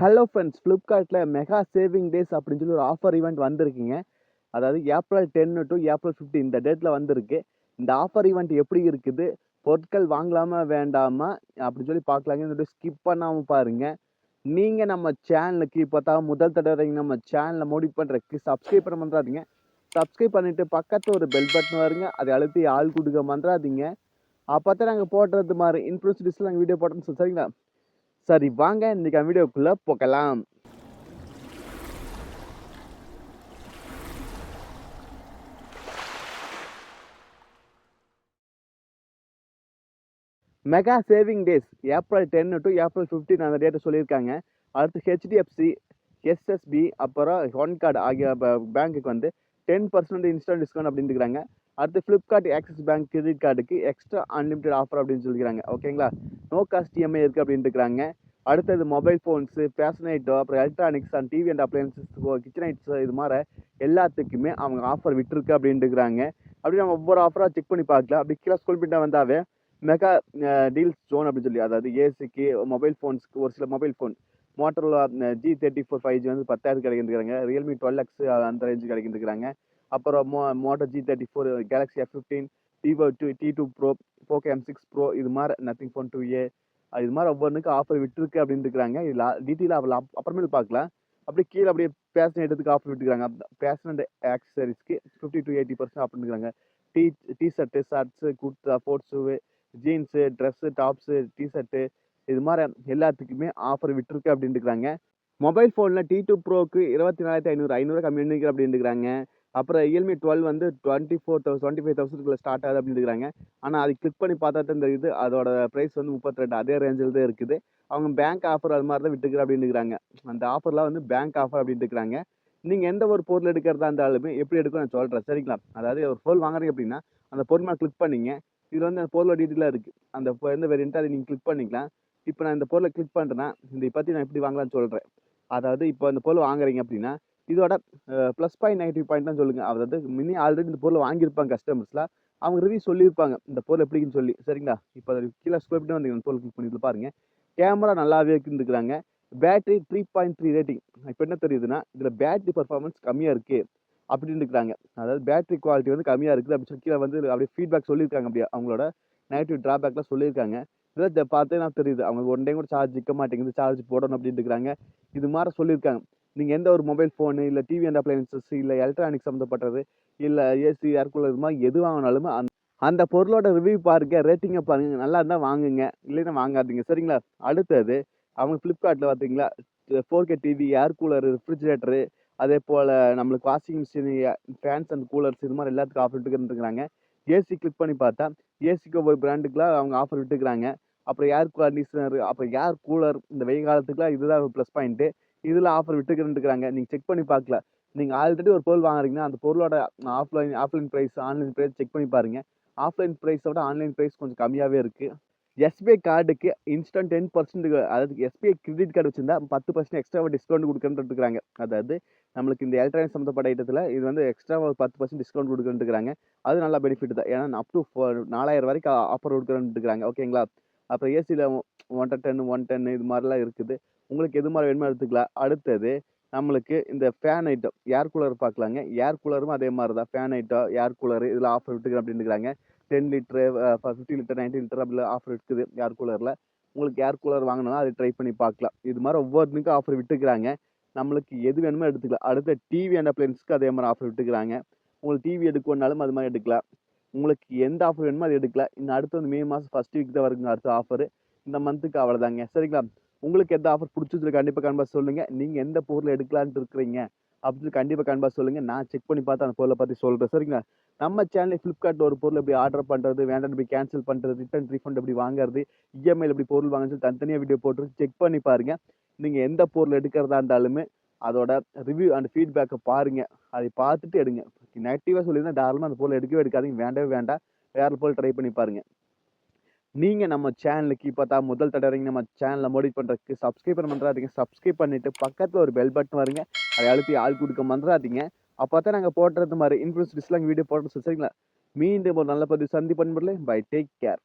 Hello friends, ஃப்ளிப்கார்ட்டில் mega saving days அப்படின்னு சொல்லி ஒரு ஆஃபர் ஈவெண்ட் வந்திருக்குங்க. அதாவது ஏப்ரல் 10 டு ஏப்ரல் 15 இந்த டேட்டில் வந்திருக்கு. இந்த ஆஃபர் ஈவெண்ட் எப்படி இருக்குது, பொருட்கள் வாங்கலாமா வேண்டாமா அப்படின்னு சொல்லி பார்க்கலாங்க. இந்த ஸ்கிப் பண்ணாமல் பாருங்க. நீங்கள் நம்ம சேனலுக்கு இப்போ தான் முதல் தடவை நம்ம சேனலை மோடிஃபை பண்ணுறதுக்கு சப்ஸ்கிரைப் பண்ண மறந்துடாதீங்க. சப்ஸ்கிரைப் பண்ணிட்டு பக்கத்தில் ஒரு பெல் பட்டன் வருங்க, அதை அழுத்தி ஆள் கொடுக்க மறந்துடாதீங்க. அப்போ தான் நாங்கள் போடுறது மாதிரி இன்ஃபுளுன்ஸ் நாங்கள் வீடியோ போட்டோம்னு சரிங்களா? சரி, வாங்க இன்னைக்கு வீடியோக்குள்ள போகலாம். Mega saving days April 10 to April 15 அந்த டேட்டை சொல்லியிருக்காங்க. அடுத்து ஹெச்டிஎஃப்சி, எஸ்எஸ்பி, அப்புறம் ஒன் கார்டு ஆகிய பேங்க்குக்கு வந்து 10% இன்ஸ்டன்ட் டிஸ்கவுண்ட் அப்படின்னு இருக்கிறாங்க. அடுத்து ஃப்ளிப்கார்ட் ஆக்சிஸ் பேங்க் கிரெடிட் கார்டுக்கு எக்ஸ்ட்ரா அன்லிமிடெட் ஆஃபர் அப்படின்னு சொல்லிக்கிறாங்க. ஓகேங்களா, நோ காஸ்ட் இஎம்ஐ இருக்குது அப்படின்னு இருக்கிறாங்க. அடுத்தது மொபைல் ஃபோன்ஸு, ஃபேஷன் ஐட்டம், அப்புறம் electronics and TV and appliances, kitchen heights, இது மாதிரி எல்லாத்துக்குமே அவங்க ஆஃபர் விட்டுருக்கு அப்படின்னு இருக்கிறாங்க. அப்படி நம்ம ஒவ்வொரு ஆஃபராக செக் பண்ணி பார்க்கலாம். அப்படி கீழே ஸ்கூல் பண்ணிட்டா வந்தாவே மெகா டீல்ஸ் ஜோன் அப்படின்னு சொல்லி, அதாவது ஏசிக்கு, மொபைல் ஃபோன்ஸ்க்கு ஒரு சில mobile phone Motorola G34 5G வந்து 10,000 கிடைக்கின்றாங்க. ரியல்மி 12X அந்த ரேஞ்சு கிடைக்கின்றாங்க. அப்புறம் Moto G34, Galaxy F15, Vivo T2 pro, Poco M6 pro, இது மாதிரி நத்திங் ஃபோன் 2A, இது மாதிரி ஒவ்வொன்றுக்கு ஆஃபர் விட்டுருக்கு அப்படின்னு இருக்கிறாங்க. இதில் டீட்டெயிலாக அப்புறமேல் பார்க்கலாம். அப்படியே கீழே அப்படியே பேஷன் எடுத்துக்கு ஆஃபர் விட்டுருக்காங்க. பேஷன் அண்ட் ஆக்சசரிஸ்க்கு 50 to 80% ஆஃபர் இருக்கிறாங்க. டிஷர்ட்டு, ஷர்ட்ஸு, குர்த்தா, ஸ்போர்ட்ஸ் ஷூவு, ஜீன்ஸு, ட்ரெஸ்ஸு, டாப்ஸு, டிஷர்ட்டு, இது மாதிரி எல்லாத்துக்குமே ஆஃபர் விட்டுருக்கு அப்படின்னு இருக்கிறாங்க. மொபைல் ஃபோனில் T2 ப்ரோக்கு 24,500 கம்மி பண்ணிக்கிற அப்படின்னு இருக்கிறாங்க. அப்புறம் ரியல்மி 12 வந்து 25,000 ஸ்டார்ட் ஆகுது அப்படின்னு இருக்கிறாங்க. ஆனால் அது கிளிக் பண்ணி பார்த்தா தான் தெரியுது அதோட ப்ரைஸ் வந்து 32, அதே ரேஞ்சில் தான் இருக்குது. அவங்க பேங்க் ஆஃபர் அது மாதிரி தான் விட்டுக்கிற அப்படின்னு இருக்கிறாங்க. அந்த ஆஃபர்லாம் வந்து பேங்க் ஆஃபர் அப்படின்னு இருக்கிறாங்க. நீங்கள் எந்த ஒரு பொருள் எடுக்கிறதா இருந்தாலுமே எப்படி எடுக்கும் நான் சொல்கிறேன் சரிங்களா? அதாவது ஒரு பொருள் வாங்குறீங்க அப்படின்னா அந்த பொருள் மேலே கிளிக் பண்ணிங்க. இதில் வந்து அந்த பொருளோட டீட்டெயிலாக இருக்குது. அந்த எந்த வேரியண்ட்டு அதை நீங்கள் கிளிக் பண்ணிக்கலாம். இப்போ நான் இந்த பொருளை கிளிக் பண்ணுறேன்னா இதை பற்றி நான் எப்படி வாங்கலாம்னு சொல்கிறேன். அதாவது இப்போ இந்த பொருள் வாங்குறீங்க அப்படின்னா இதோட ப்ளஸ் பாயிண்ட், நெகட்டிவ் பாயிண்ட்லாம் சொல்லுங்கள். அதாவது ஆல்ரெடி இந்த பொருளை வாங்கியிருப்பாங்க கஸ்டமர்ஸ்லாம், அவங்க ரிவ்யூ சொல்லியிருப்பாங்க இந்த பொருள் எப்படின்னு சொல்லி சரிங்களா? இப்போ அதை கீழே ஸ்க்ரோல் பண்ணிட்டு வந்து இந்த பொருள் கிளிக் பண்ணி பாருங்க. கேமரா நல்லாவே இருக்குன்னு, பேட்டரி 3.3 ரேட்டிங். இப்போ என்ன தெரியுதுன்னா இதில் பேட்டரி பர்ஃபார்மன்ஸ் கம்மியாக இருக்குது அப்படின்னு இருக்கிறாங்க. அதாவது பேட்டரி குவாலிட்டி வந்து கம்மியாக இருக்குது அப்படின்னு சொல்லி கீழே வந்து அப்படியே ஃபீட்பேக் சொல்லியிருக்காங்க. அப்படியே அவங்களோட நெகட்டிவ் ட்ராபேக்லாம் சொல்லியிருக்காங்க. இதில் பார்த்தே நான் தெரியுது அவங்க ஒன் டே கூட சார்ஜ் நிற்க மாட்டேங்குது, சார்ஜ் போடணும் அப்படின்னு இருக்கிறாங்க. இது மாதிரி சொல்லியிருக்காங்க. நீங்கள் எந்த ஒரு மொபைல் ஃபோனு, இல்லை டிவி அண்ட் அப்ளையன்சஸ், இல்லை எலக்ட்ரானிக்ஸ் சம்மந்தப்பட்டது, இல்லை ஏசி, ஏர் கூலர், இது மாதிரி எது வாங்கினாலுமே அந்த பொருளோட ரிவ்யூ பாருங்க, ரேட்டிங்கை பாருங்க. நல்லா இருந்தால் வாங்குங்க, இல்லைன்னா வாங்காதீங்க சரிங்களா? அடுத்தது அவங்க ஃப்ளிப்கார்ட்டில் பார்த்தீங்களா 4K TV, air cooler, refrigerator, அதே போல் நம்மளுக்கு washing machine, fans and coolers, இது மாதிரி எல்லாத்துக்கும் ஆஃபர் விட்டுக்கிறாங்க. ஏசி கிளிக் பண்ணி பார்த்தா ஏசிக்கு ஒவ்வொரு பிராண்டுக்குலாம் அவங்க ஆஃபர் விட்டுக்கிறாங்க. அப்புறம் ஏர் கண்டிஷனர், அப்புறம் ஏர் கூலர், இந்த வெயில் காலத்துக்குலாம் இதுதான் ப்ளஸ் பாயிண்ட்டு. இதில் ஆஃபர் விட்டுக்கிறேன்ட்டுருக்காங்க. நீங்கள் செக் பண்ணி பார்க்கல. நீங்கள் ஆல்ரெடி ஒரு பொருள் வாங்குறீங்கன்னா அந்த பொருளோட offline price, online price check பண்ணி பாருங்கள். ஆஃப்லைன் ப்ரைஸோட ஆன்லைன் ப்ரைஸ் கொஞ்சம் கம்மியாகவே இருக்குது. எஸ்பிஐ கார்டுக்கு இன்ஸ்டன்ட் 10%, அதாவது எஸ்பிஐ கிரெடிட் கார்டு வச்சிருந்தா 10% எக்ஸ்ட்ரா டிஸ்கவுண்ட் கொடுக்குறேன்ட்டுருக்காங்க. அதாவது நம்மளுக்கு இந்த எலக்ட்ரானிக் சம்மந்தப்பட்ட ஐட்டத்தில் இது வந்து எக்ஸ்ட்ரா ஒரு 10% டிஸ்கவுண்ட் கொடுக்குறேன்ட்டுருக்காங்க. அது நல்லா பெனிஃபிட் தான். ஏன்னா அப் டு 4,000 வரைக்கும் ஆஃபர் கொடுக்குறேன்ட்டுருக்காங்க. ஓகேங்களா? அப்புறம் ஏசியில் 110 இது மாதிரிலாம் இருக்குது. உங்களுக்கு எது மாதிரி வேணுமோ எடுத்துக்கலாம். அடுத்தது நம்மளுக்கு இந்த ஃபேன் ஐட்டம், ஏர் கூலர் பார்க்கலாங்க. ஏர் கூலரும் அதே மாதிரி தான். ஃபேன் ஐட்டம், ஏர் கூலரு இதில் ஆஃபர் விட்டுக்கிறேன் அப்படின்னுக்கிறாங்க. 10 லிட்டரு, 50 லிட்டர், 90 லிட்டர் அப்படிலாம் ஆஃபர் இருக்குது ஏர் கூலரில். உங்களுக்கு ஏர் கூலர் வாங்கினா அதை ட்ரை பண்ணி பார்க்கலாம். இது மாதிரி ஒவ்வொருத்துக்கும் ஆஃபர் விட்டுக்கிறாங்க. நம்மளுக்கு எது வேணுமோ எடுத்துக்கலாம். அடுத்த டிவி அண்ட் அப்ளையன்ஸ்க்கு அதே மாதிரி ஆஃபர் விட்டுக்கிறாங்க. உங்களுக்கு டிவி எடுக்கணுனாலும் அது மாதிரி எடுக்கலாம். உங்களுக்கு எந்த ஆஃபர் வேணுமோ அது எடுக்கலாம். இன்னும் அடுத்து வந்து மே மாதம் ஃபர்ஸ்ட் வீக் தான் வருங்க அடுத்த ஆஃபர். இந்த மந்த்துக்கு அவ்வளோதாங்க சரிங்களா? உங்களுக்கு எந்த ஆஃபர் பிடிச்சது கண்டிப்பாக கன்பாஸ் சொல்லுங்கள். நீங்கள் எந்த பொருள் எடுக்கலான்ட்டு இருக்கிறீங்க அப்படின்னு கண்டிப்பாக கன்பாஸ் சொல்லுங்கள். நான் செக் பண்ணி பார்த்து அந்த பொருளை பற்றி சொல்கிறேன் சரிங்களா? நம்ம சேனலில் ஃப்ளிப்கார்ட்டில் ஒரு பொருள் எப்படி ஆர்டர் பண்ணுறது, வேண்டாம் எப்படி கேன்சல் பண்ணுறது, ரிட்டர்ன் ரீஃபண்ட் எப்படி வாங்குறது, இஎம்ஐயில் எப்படி பொருள் வாங்குறது தனித்தனியாக வீடியோ போட்டு செக் பண்ணி பாருங்கள். நீங்கள் எந்த பொருள் எடுக்கிறதா இருந்தாலுமே அதோட ரிவ்யூ அண்ட் ஃபீட்பேக்கை பாருங்கள். அதை பார்த்துட்டு எடுங்க. நெகட்டிவாக சொல்லியிருந்தால் தாராளமாக அந்த பொருள் எடுக்கவே எடுக்காதீங்க. வேண்டவே வேண்டாம். வேறு பொருள் ட்ரை பண்ணி பாருங்கள். நீங்கள் நம்ம சேனலுக்கு இப்போ தான் முதல் தடவை நம்ம சேனலை மோடிஃபை பண்ணுறதுக்கு சப்ஸ்கிரைப் பண்ண மறந்துடாதீங்க. சப்ஸ்கிரைப் பண்ணிவிட்டு பக்கத்தில் ஒரு பெல் பட்டன் வருங்க, அதை அழுத்தி ஆள் கொடுக்க மறந்துடாதீங்க. அப்போ தான் நாங்கள் போடுறது மாதிரி இன்ஃபுளுன்ஸ் வீடியோ போடுறது சரிங்களா? மீண்டும் ஒரு நல்ல பதிவு சந்திப்பு. Bye, take care.